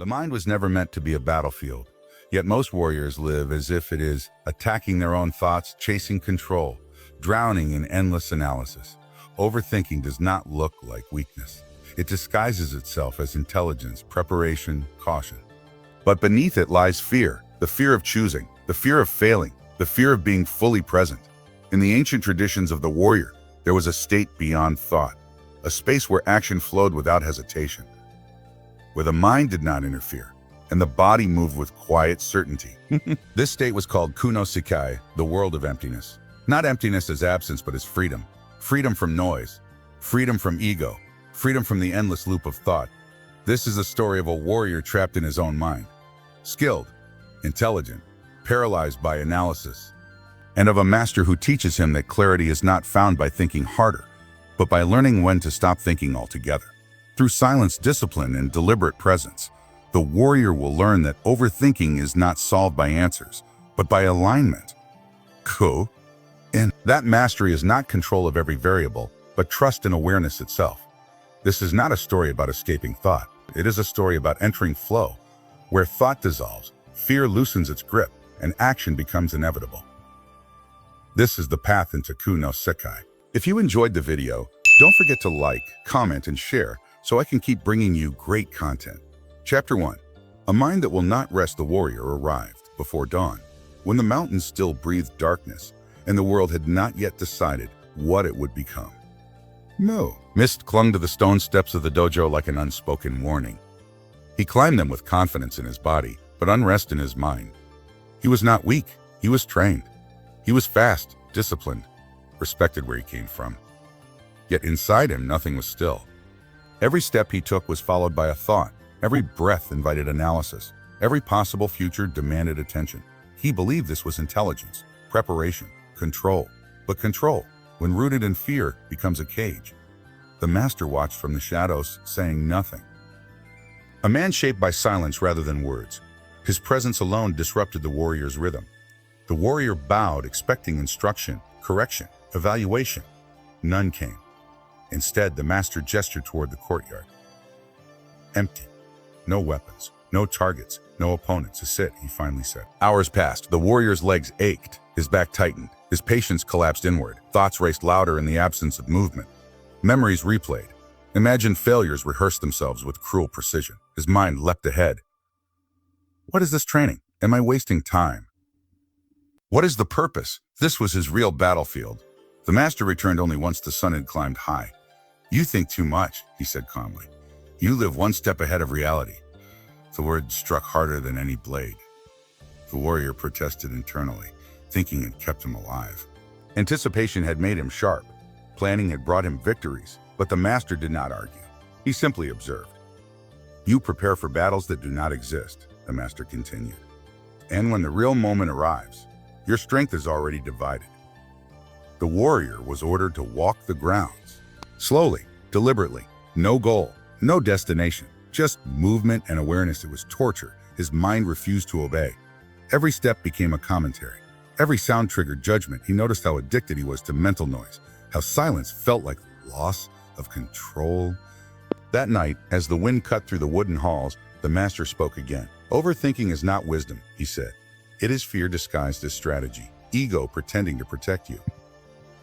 The mind was never meant to be a battlefield, yet most warriors live as if it is, attacking their own thoughts, chasing control, drowning in endless analysis. Overthinking does not look like weakness. It disguises itself as intelligence, preparation, caution. But beneath it lies fear, the fear of choosing, the fear of failing, the fear of being fully present. In the ancient traditions of the warrior, there was a state beyond thought, a space where action flowed without hesitation, where the mind did not interfere, and the body moved with quiet certainty. This state was called Ku No Sekai, the world of emptiness. Not emptiness as absence, but as freedom. Freedom from noise, freedom from ego, freedom from the endless loop of thought. This is the story of a warrior trapped in his own mind, skilled, intelligent, paralyzed by analysis, and of a master who teaches him that clarity is not found by thinking harder, but by learning when to stop thinking altogether. Through silence, discipline, and deliberate presence, the warrior will learn that overthinking is not solved by answers, but by alignment. And that mastery is not control of every variable, but trust in awareness itself. This is not a story about escaping thought. It is a story about entering flow, where thought dissolves, fear loosens its grip, and action becomes inevitable. This is the path into Ku No Sekai. If you enjoyed the video, don't forget to like, comment, and share so I can keep bringing you great content. Chapter 1. A mind that will not rest. The warrior arrived before dawn, when the mountains still breathed darkness, and the world had not yet decided what it would become. No. Mist clung to the stone steps of the dojo like an unspoken warning. He climbed them with confidence in his body, but unrest in his mind. He was not weak, he was trained. He was fast, disciplined, respected where he came from. Yet inside him, nothing was still. Every step he took was followed by a thought. Every breath invited analysis. Every possible future demanded attention. He believed this was intelligence, preparation, control. But control, when rooted in fear, becomes a cage. The master watched from the shadows, saying nothing. A man shaped by silence rather than words. His presence alone disrupted the warrior's rhythm. The warrior bowed, expecting instruction, correction, evaluation. None came. Instead, the master gestured toward the courtyard. Empty. No weapons, no targets, no opponents. A sit, he finally said. Hours passed. The warrior's legs ached. His back tightened. His patience collapsed inward. Thoughts raced louder in the absence of movement. Memories replayed. Imagined failures rehearsed themselves with cruel precision. His mind leapt ahead. What is this training? Am I wasting time? What is the purpose? This was his real battlefield. The master returned only once the sun had climbed high. You think too much, he said calmly. You live one step ahead of reality. The word struck harder than any blade. The warrior protested internally. Thinking had kept him alive. Anticipation had made him sharp. Planning had brought him victories, but the master did not argue. He simply observed. You prepare for battles that do not exist, the master continued. And when the real moment arrives, your strength is already divided. The warrior was ordered to walk the grounds. Slowly, deliberately, no goal, no destination, just movement and awareness. It was torture. His mind refused to obey. Every step became a commentary. Every sound triggered judgment. He noticed how addicted he was to mental noise, how silence felt like loss of control. That night, as the wind cut through the wooden halls, the master spoke again. Overthinking is not wisdom, he said. It is fear disguised as strategy, ego pretending to protect you.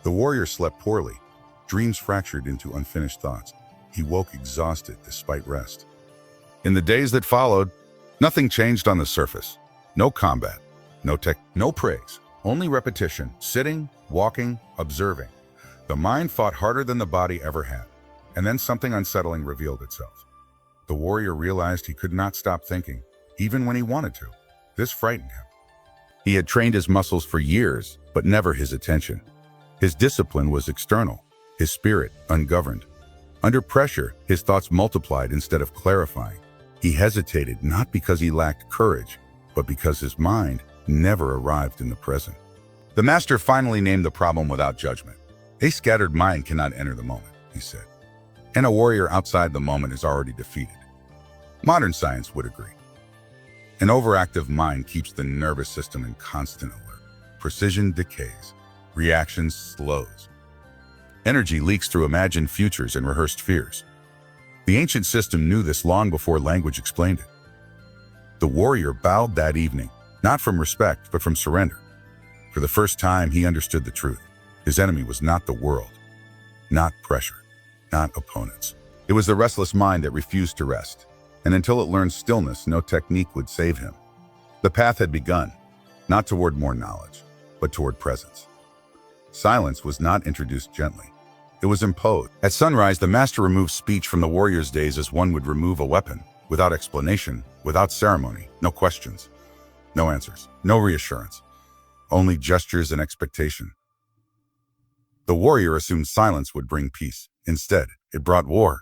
The warrior slept poorly, dreams fractured into unfinished thoughts. He woke exhausted despite rest. In the days that followed, nothing changed on the surface. No combat, no praise, only repetition, sitting, walking, observing. The mind fought harder than the body ever had, and then something unsettling revealed itself. The warrior realized he could not stop thinking, even when he wanted to. This frightened him. He had trained his muscles for years, but never his attention. His discipline was external, his spirit ungoverned. Under pressure, his thoughts multiplied instead of clarifying. He hesitated not because he lacked courage, but because his mind never arrived in the present. The master finally named the problem without judgment. A scattered mind cannot enter the moment, he said. And a warrior outside the moment is already defeated. Modern science would agree. An overactive mind keeps the nervous system in constant alert. Precision decays. Reaction slows. Energy leaks through imagined futures and rehearsed fears. The ancient system knew this long before language explained it. The warrior bowed that evening, not from respect, but from surrender. For the first time, he understood the truth. His enemy was not the world, not pressure, not opponents. It was the restless mind that refused to rest, and until it learned stillness, no technique would save him. The path had begun, not toward more knowledge, but toward presence. Silence was not introduced gently. It was imposed. At sunrise, the master removed speech from the warrior's days as one would remove a weapon, without explanation, without ceremony, no questions, no answers, no reassurance, only gestures and expectation. The warrior assumed silence would bring peace. Instead, it brought war.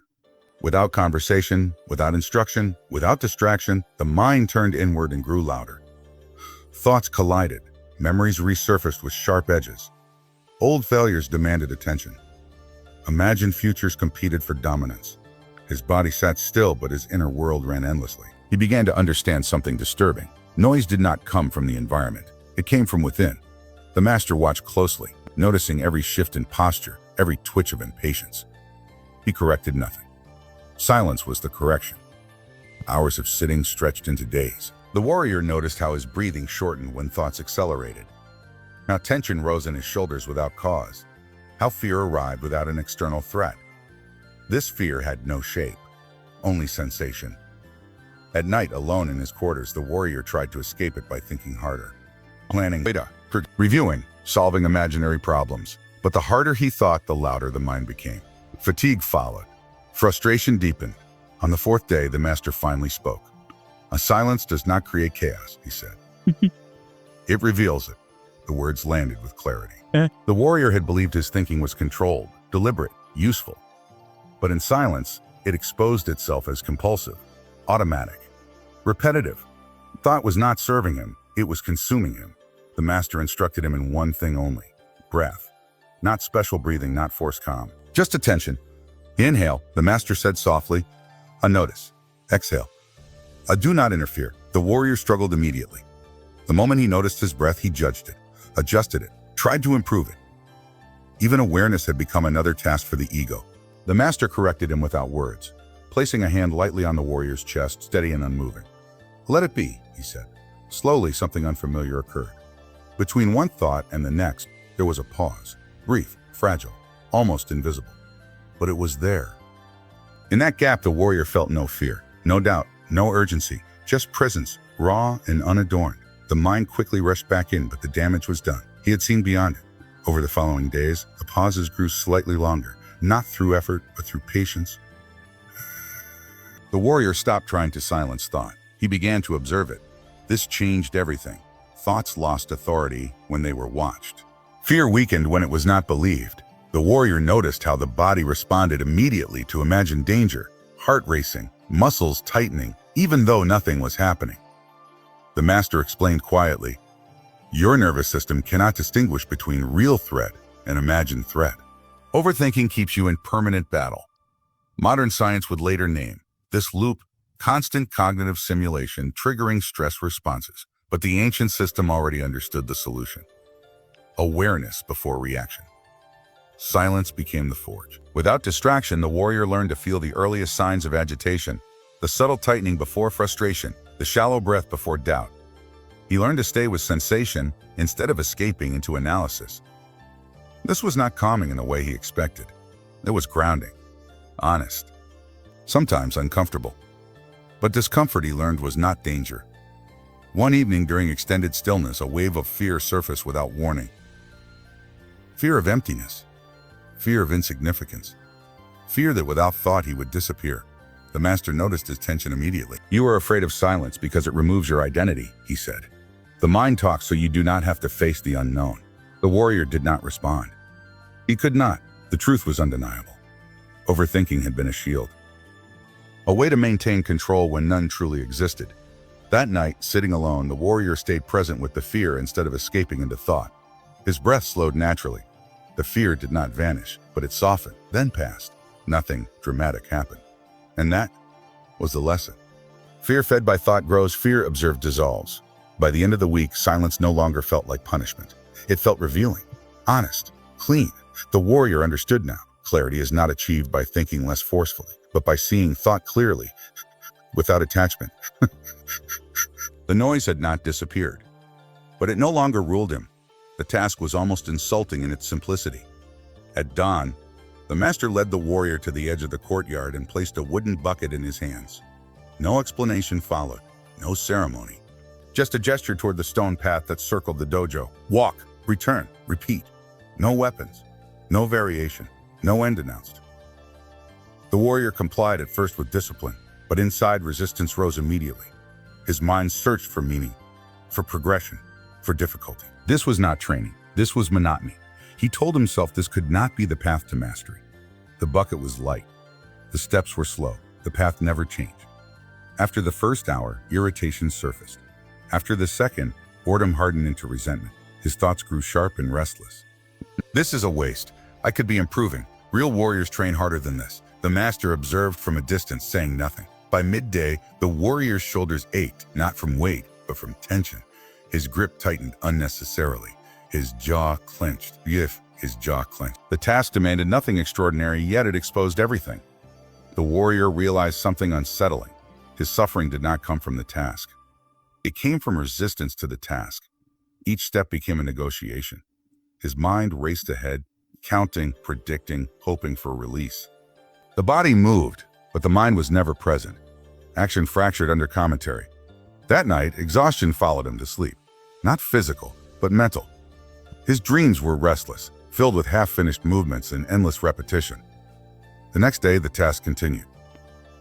Without conversation, without instruction, without distraction, the mind turned inward and grew louder. Thoughts collided, memories resurfaced with sharp edges. Old failures demanded attention. Imagined futures competed for dominance. His body sat still, but his inner world ran endlessly. He began to understand something disturbing. Noise did not come from the environment. It came from within. The master watched closely, noticing every shift in posture, every twitch of impatience. He corrected nothing. Silence was the correction. Hours of sitting stretched into days. The warrior noticed how his breathing shortened when thoughts accelerated. How tension rose in his shoulders without cause. How fear arrived without an external threat. This fear had no shape, only sensation. At night, alone in his quarters, the warrior tried to escape it by thinking harder. Planning, reviewing, solving imaginary problems. But the harder he thought, the louder the mind became. Fatigue followed. Frustration deepened. On the fourth day, the master finally spoke. "A silence does not create chaos," he said. "It reveals it." The words landed with clarity. The warrior had believed his thinking was controlled, deliberate, useful. But in silence, it exposed itself as compulsive, automatic, repetitive. Thought was not serving him, it was consuming him. The master instructed him in one thing only: breath. Not special breathing, not forced calm. Just attention. Inhale, the master said softly. A notice. Exhale. A do not interfere. The warrior struggled immediately. The moment he noticed his breath, he judged it, adjusted it, tried to improve it. Even awareness had become another task for the ego. The master corrected him without words, placing a hand lightly on the warrior's chest, steady and unmoving. "Let it be," he said. Slowly, something unfamiliar occurred. Between one thought and the next, there was a pause, brief, fragile, almost invisible. But it was there. In that gap, the warrior felt no fear, no doubt, no urgency, just presence, raw and unadorned. The mind quickly rushed back in, but the damage was done. He had seen beyond it. Over the following days, the pauses grew slightly longer, not through effort, but through patience. The warrior stopped trying to silence thought. He began to observe it. This changed everything. Thoughts lost authority when they were watched. Fear weakened when it was not believed. The warrior noticed how the body responded immediately to imagined danger, heart racing, muscles tightening, even though nothing was happening. The master explained quietly, "Your nervous system cannot distinguish between real threat and imagined threat. Overthinking keeps you in permanent battle." Modern science would later name this loop constant cognitive simulation triggering stress responses. But the ancient system already understood the solution. Awareness before reaction. Silence became the forge. Without distraction, the warrior learned to feel the earliest signs of agitation, the subtle tightening before frustration, the shallow breath before doubt. He learned to stay with sensation instead of escaping into analysis. This was not calming in the way he expected. It was grounding, honest, sometimes uncomfortable. But discomfort, he learned, was not danger. One evening during extended stillness, a wave of fear surfaced without warning. Fear of emptiness. Fear of insignificance. Fear that without thought he would disappear. The master noticed his tension immediately. "You are afraid of silence because it removes your identity," he said. "The mind talks so you do not have to face the unknown." The warrior did not respond. He could not. The truth was undeniable. Overthinking had been a shield. A way to maintain control when none truly existed. That night, sitting alone, the warrior stayed present with the fear instead of escaping into thought. His breath slowed naturally. The fear did not vanish, but it softened, then passed. Nothing dramatic happened. And that was the lesson. Fear fed by thought grows, fear observed dissolves. By the end of the week, silence no longer felt like punishment. It felt revealing, honest, clean. The warrior understood now. Clarity is not achieved by thinking less forcefully, but by seeing thought clearly, without attachment. The noise had not disappeared, but it no longer ruled him. The task was almost insulting in its simplicity. At dawn, the master led the warrior to the edge of the courtyard and placed a wooden bucket in his hands. No explanation followed, no ceremony. Just a gesture toward the stone path that circled the dojo. Walk, return, repeat. No weapons, no variation, no end announced. The warrior complied at first with discipline, but inside resistance rose immediately. His mind searched for meaning, for progression, for difficulty. This was not training, this was monotony. He told himself this could not be the path to mastery. The bucket was light. The steps were slow. The path never changed. After the first hour, irritation surfaced. After the second, boredom hardened into resentment. His thoughts grew sharp and restless. This is a waste. I could be improving. Real warriors train harder than this. The master observed from a distance, saying nothing. By midday, the warrior's shoulders ached, not from weight, but from tension. His grip tightened unnecessarily. His jaw clenched. His jaw clenched. The task demanded nothing extraordinary, yet it exposed everything. The warrior realized something unsettling. His suffering did not come from the task. It came from resistance to the task. Each step became a negotiation. His mind raced ahead, counting, predicting, hoping for release. The body moved, but the mind was never present. Action fractured under commentary. That night, exhaustion followed him to sleep. Not physical, but mental. His dreams were restless, filled with half-finished movements and endless repetition. The next day, the task continued.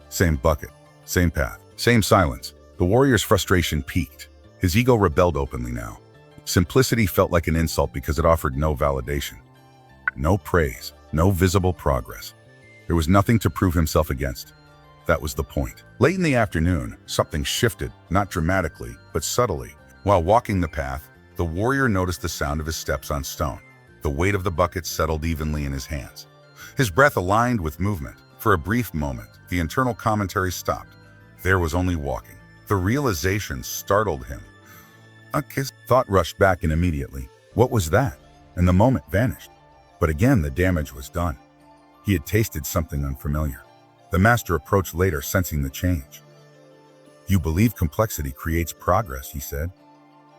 Same bucket, same path, same silence. The warrior's frustration peaked. His ego rebelled openly now. Simplicity felt like an insult because it offered no validation. No praise, no visible progress. There was nothing to prove himself against. That was the point. Late in the afternoon, something shifted, not dramatically, but subtly. While walking the path, the warrior noticed the sound of his steps on stone. The weight of the bucket settled evenly in his hands. His breath aligned with movement. For a brief moment, the internal commentary stopped. There was only walking. The realization startled him. A kiss. Thought rushed back in immediately. What was that? And the moment vanished. But again, the damage was done. He had tasted something unfamiliar. The master approached later, sensing the change. You believe complexity creates progress, he said.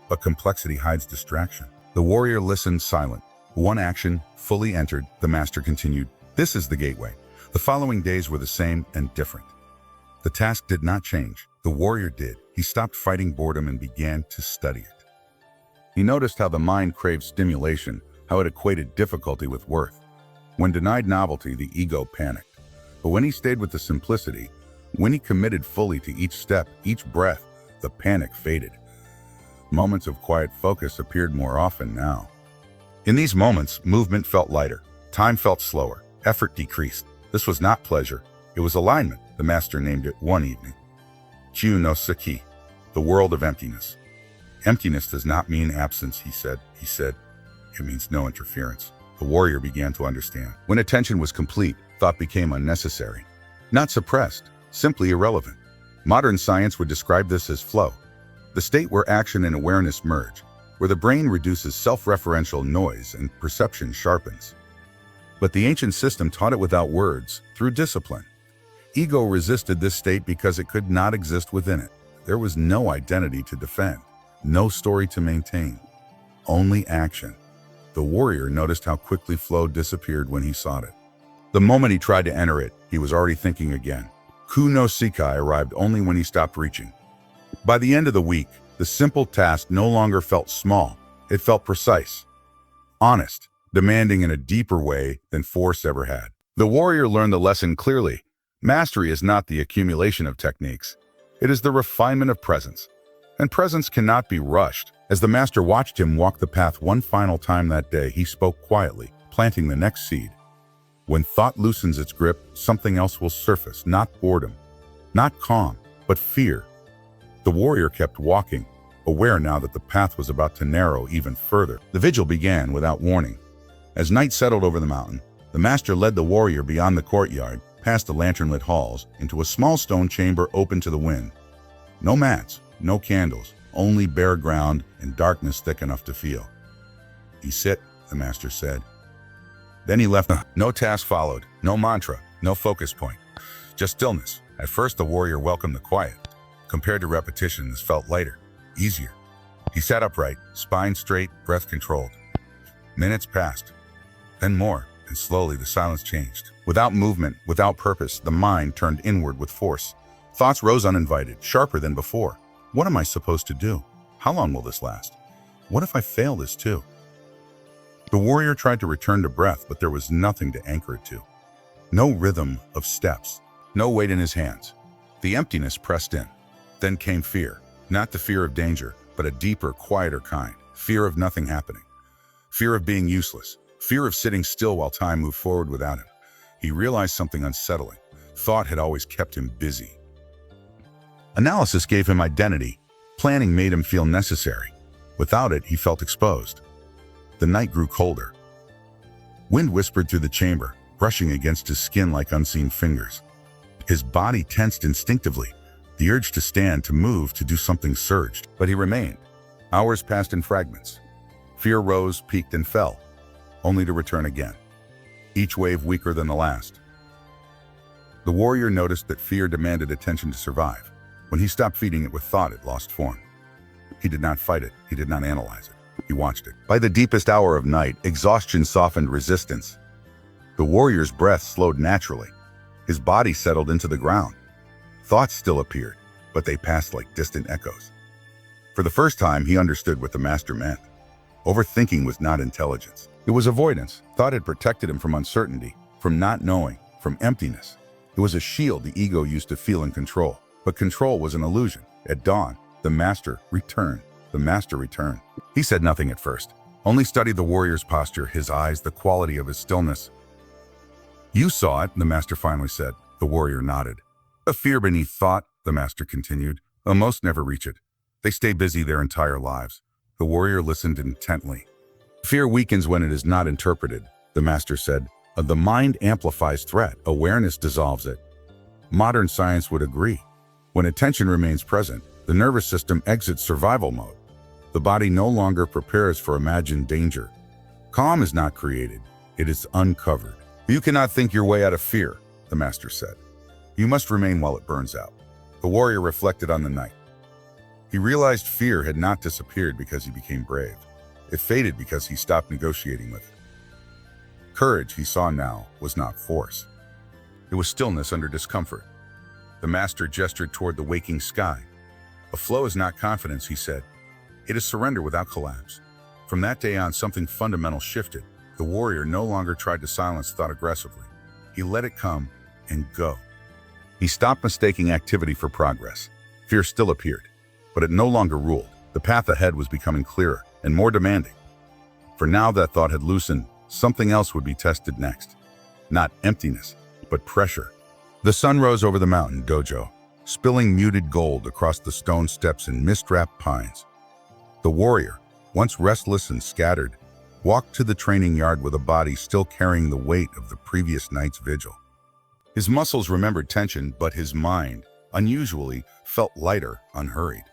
But complexity hides distraction. The warrior listened silent. One action fully entered, the master continued. This is the gateway. The following days were the same and different. The task did not change. The warrior did. He stopped fighting boredom and began to study it. He noticed how the mind craved stimulation, how it equated difficulty with worth. When denied novelty, the ego panicked. But when he stayed with the simplicity, when he committed fully to each step, each breath, the panic faded. Moments of quiet focus appeared more often now. In these moments, movement felt lighter, time felt slower, effort decreased. This was not pleasure, it was alignment, the master named it one evening. Ku No Sekai, the world of emptiness. Emptiness does not mean absence, he said. It means no interference. The warrior began to understand. When attention was complete, thought became unnecessary. Not suppressed, simply irrelevant. Modern science would describe this as flow, the state where action and awareness merge, where the brain reduces self-referential noise and perception sharpens. But the ancient system taught it without words, through discipline. Ego resisted this state because it could not exist within it. There was no identity to defend, no story to maintain, only action. The warrior noticed how quickly flow disappeared when he sought it. The moment he tried to enter it, he was already thinking again. Ku No Sekai arrived only when he stopped reaching. By the end of the week, the simple task no longer felt small. It felt precise, honest, demanding in a deeper way than force ever had. The warrior learned the lesson clearly. Mastery is not the accumulation of techniques. It is the refinement of presence. And presence cannot be rushed. As the master watched him walk the path one final time that day, he spoke quietly, planting the next seed. When thought loosens its grip, something else will surface, not boredom, not calm, but fear. The warrior kept walking, aware now that the path was about to narrow even further. The vigil began without warning. As night settled over the mountain, the master led the warrior beyond the courtyard, past the lantern-lit halls, into a small stone chamber open to the wind. No mats, no candles, only bare ground and darkness thick enough to feel. "You sit," the master said. Then he left. No task followed, no mantra, no focus point. just stillness. At first, the warrior welcomed the quiet. Compared to repetition, this felt lighter, easier. He sat upright, spine straight, breath controlled. Minutes passed, then more, and slowly the silence changed. Without movement, without purpose, the mind turned inward with force. Thoughts rose uninvited, sharper than before. What am I supposed to do? How long will this last? What if I fail this too? The warrior tried to return to breath, but there was nothing to anchor it to. No rhythm of steps, no weight in his hands. The emptiness pressed in. Then came fear. Not the fear of danger, but a deeper, quieter kind. Fear of nothing happening. Fear of being useless. Fear of sitting still while time moved forward without him. He realized something unsettling. Thought had always kept him busy. Analysis gave him identity. Planning made him feel necessary. Without it, he felt exposed. The night grew colder. Wind whispered through the chamber, brushing against his skin like unseen fingers. His body tensed instinctively. The urge to stand, to move, to do something surged. But he remained. Hours passed in fragments. Fear rose, peaked, and fell, only to return again, each wave weaker than the last. The warrior noticed that fear demanded attention to survive. When he stopped feeding it with thought, it lost form. He did not fight it. He did not analyze it. He watched it. By the deepest hour of night, exhaustion softened resistance. The warrior's breath slowed naturally. His body settled into the ground. Thoughts still appeared, but they passed like distant echoes. For the first time, he understood what the master meant. Overthinking was not intelligence. It was avoidance. Thought had protected him from uncertainty, from not knowing, from emptiness. It was a shield the ego used to feel in control. But control was an illusion. At dawn, the master returned. The master returned. He said nothing at first, only studied the warrior's posture, his eyes, the quality of his stillness. "You saw it," the master finally said. The warrior nodded. "A fear beneath thought," the master continued. "Most never reach it. They stay busy their entire lives." The warrior listened intently. "Fear weakens when it is not interpreted," the master said. "The mind amplifies threat. Awareness dissolves it." Modern science would agree. When attention remains present, the nervous system exits survival mode. The body no longer prepares for imagined danger. Calm is not created, it is uncovered. "You cannot think your way out of fear," the master said. "You must remain while it burns out." The warrior reflected on the night. He realized fear had not disappeared because he became brave. It faded because he stopped negotiating with it. Courage, he saw now, was not force. It was stillness under discomfort. The master gestured toward the waking sky. "A flow is not confidence," he said. "It is surrender without collapse." From that day on, something fundamental shifted. The warrior no longer tried to silence thought aggressively. He let it come and go. He stopped mistaking activity for progress. Fear still appeared, but it no longer ruled. The path ahead was becoming clearer and more demanding. For now that thought had loosened, something else would be tested next. Not emptiness, but pressure. The sun rose over the mountain dojo, spilling muted gold across the stone steps and mist-wrapped pines. The warrior, once restless and scattered, walked to the training yard with a body still carrying the weight of the previous night's vigil. His muscles remembered tension, but his mind, unusually, felt lighter, unhurried.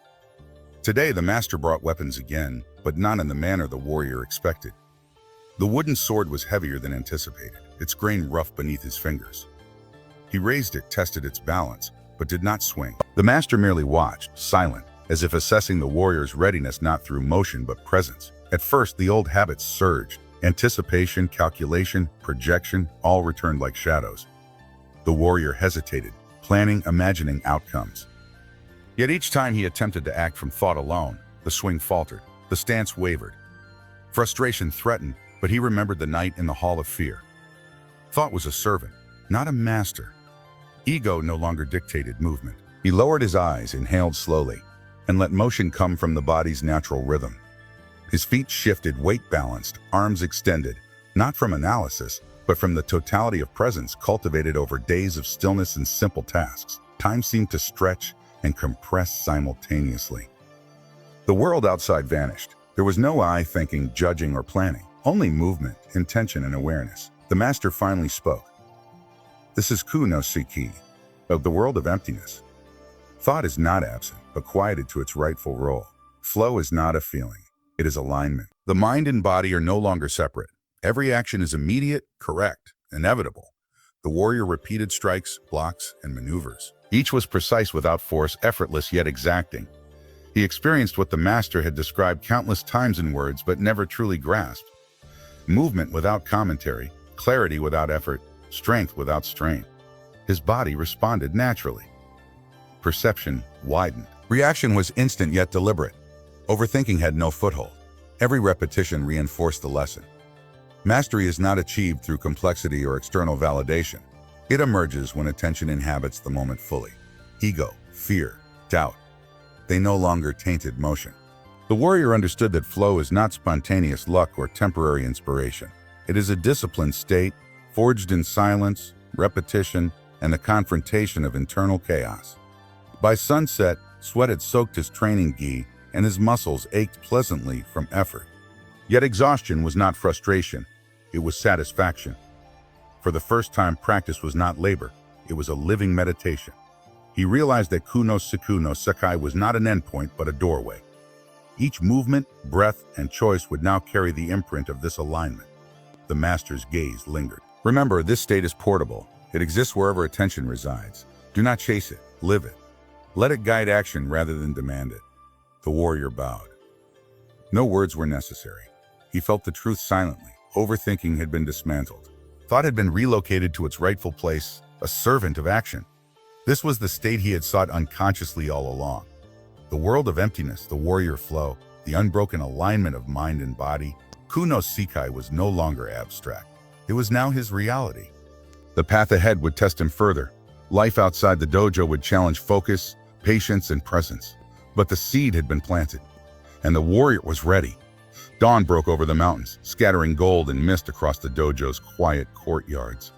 Today, the master brought weapons again, but not in the manner the warrior expected. The wooden sword was heavier than anticipated, its grain rough beneath his fingers. He raised it, tested its balance, but did not swing. The master merely watched, silent, as if assessing the warrior's readiness not through motion but presence. At first, the old habits surged. Anticipation, calculation, projection, all returned like shadows. The warrior hesitated, planning, imagining outcomes. Yet each time he attempted to act from thought alone, the swing faltered, the stance wavered. Frustration threatened, but he remembered the night in the hall of fear. Thought was a servant, not a master. Ego no longer dictated movement. He lowered his eyes, inhaled slowly, and let motion come from the body's natural rhythm. His feet shifted, weight balanced, arms extended, not from analysis, but from the totality of presence cultivated over days of stillness and simple tasks. Time seemed to stretch and compress simultaneously. The world outside vanished. There was no I thinking, judging, or planning. Only movement, intention, and awareness. The master finally spoke. "This is Ku No Sekai, of the world of emptiness. Thought is not absent, but quieted to its rightful role. Flow is not a feeling. It is alignment. The mind and body are no longer separate. Every action is immediate, correct, inevitable. The warrior repeated strikes, blocks, and maneuvers. Each was precise without force, effortless yet exacting. He experienced what the master had described countless times in words but never truly grasped. Movement without commentary, clarity without effort, strength without strain. His body responded naturally. Perception widened. Reaction was instant yet deliberate. Overthinking had no foothold. Every repetition reinforced the lesson. Mastery is not achieved through complexity or external validation. It emerges when attention inhabits the moment fully. Ego, fear, doubt. They no longer tainted motion. The warrior understood that flow is not spontaneous luck or temporary inspiration. It is a disciplined state, forged in silence, repetition, and the confrontation of internal chaos. By sunset, sweat had soaked his training gi, and his muscles ached pleasantly from effort. Yet exhaustion was not frustration, it was satisfaction. For the first time, practice was not labor, it was a living meditation. He realized that Ku No Sekai was not an endpoint but a doorway. Each movement, breath, and choice would now carry the imprint of this alignment. The master's gaze lingered. Remember, this state is portable. It exists wherever attention resides. Do not chase it, live it. Let it guide action rather than demand it. The warrior bowed. No words were necessary. He felt the truth silently. Overthinking had been dismantled. Thought had been relocated to its rightful place, a servant of action. This was the state he had sought unconsciously all along. The world of emptiness, the warrior flow, the unbroken alignment of mind and body. Ku No Sekai was no longer abstract. It was now his reality. The path ahead would test him further. Life outside the dojo would challenge focus, patience, and presence. But the seed had been planted, and the warrior was ready. Dawn broke over the mountains, scattering gold and mist across the dojo's quiet courtyards.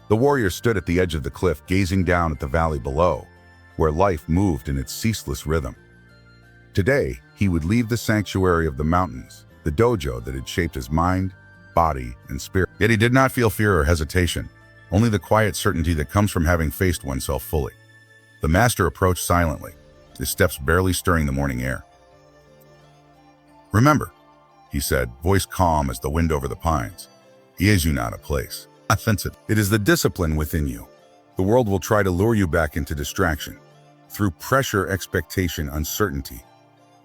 The warrior stood at the edge of the cliff, gazing down at the valley below, where life moved in its ceaseless rhythm. Today, he would leave the sanctuary of the mountains, the dojo that had shaped his mind, body, and spirit. Yet he did not feel fear or hesitation, only the quiet certainty that comes from having faced oneself fully. The master approached silently, his steps barely stirring the morning air. "Remember," he said, voice calm as the wind over the pines, "is you not a place. Offensive. It is the discipline within you. The world will try to lure you back into distraction, through pressure, expectation, uncertainty.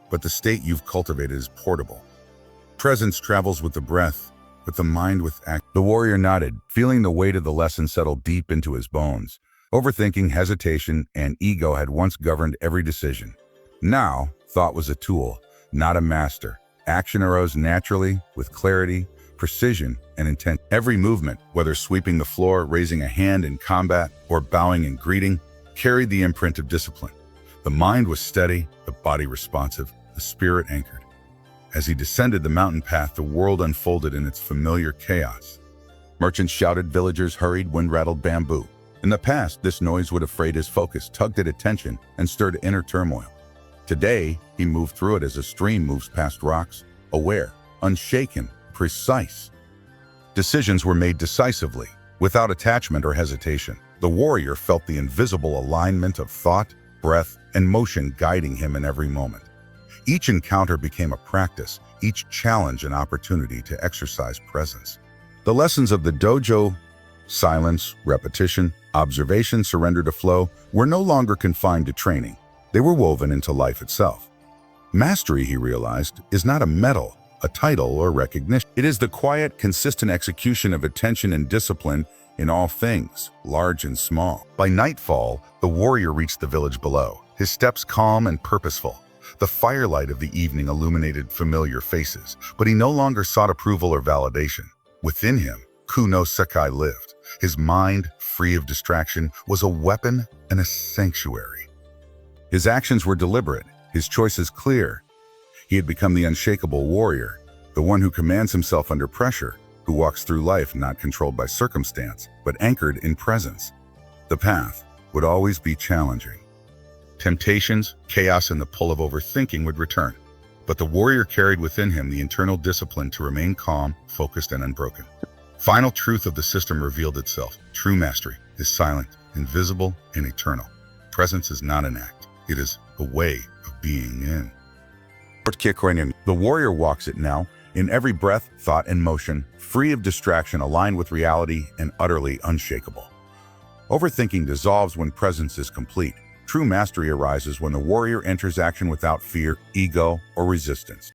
But the state you've cultivated is portable. Presence travels with the breath, with the mind with act." The warrior nodded, feeling the weight of the lesson settle deep into his bones. Overthinking, hesitation, and ego had once governed every decision. Now, thought was a tool, not a master. Action arose naturally, with clarity, precision, and intent. Every movement, whether sweeping the floor, raising a hand in combat, or bowing in greeting, carried the imprint of discipline. The mind was steady, the body responsive, the spirit anchored. As he descended the mountain path, the world unfolded in its familiar chaos. Merchants shouted, villagers hurried, wind rattled bamboo. In the past, this noise would have frayed his focus, tugged at attention, and stirred inner turmoil. Today, he moved through it as a stream moves past rocks, aware, unshaken, precise. Decisions were made decisively, without attachment or hesitation. The warrior felt the invisible alignment of thought, breath, and motion guiding him in every moment. Each encounter became a practice, each challenge an opportunity to exercise presence. The lessons of the dojo, silence, repetition, observation, surrender to flow, were no longer confined to training. They were woven into life itself. Mastery, he realized, is not a medal, a title, or recognition. It is the quiet, consistent execution of attention and discipline in all things, large and small. By nightfall, the warrior reached the village below, his steps calm and purposeful. The firelight of the evening illuminated familiar faces, but he no longer sought approval or validation. Within him, Ku No Sekai lived. His mind, free of distraction, was a weapon and a sanctuary. His actions were deliberate, his choices clear. He had become the unshakable warrior, the one who commands himself under pressure, who walks through life not controlled by circumstance, but anchored in presence. The path would always be challenging. Temptations, chaos, and the pull of overthinking would return. But the warrior carried within him the internal discipline to remain calm, focused, and unbroken. Final truth of the system revealed itself. True mastery is silent, invisible, and eternal. Presence is not an act. It is a way of being in. The warrior walks it now, In every breath, thought, and motion, free of distraction, aligned with reality, and utterly unshakable. Overthinking dissolves when presence is complete. True mastery arises when the warrior enters action without fear, ego, or resistance.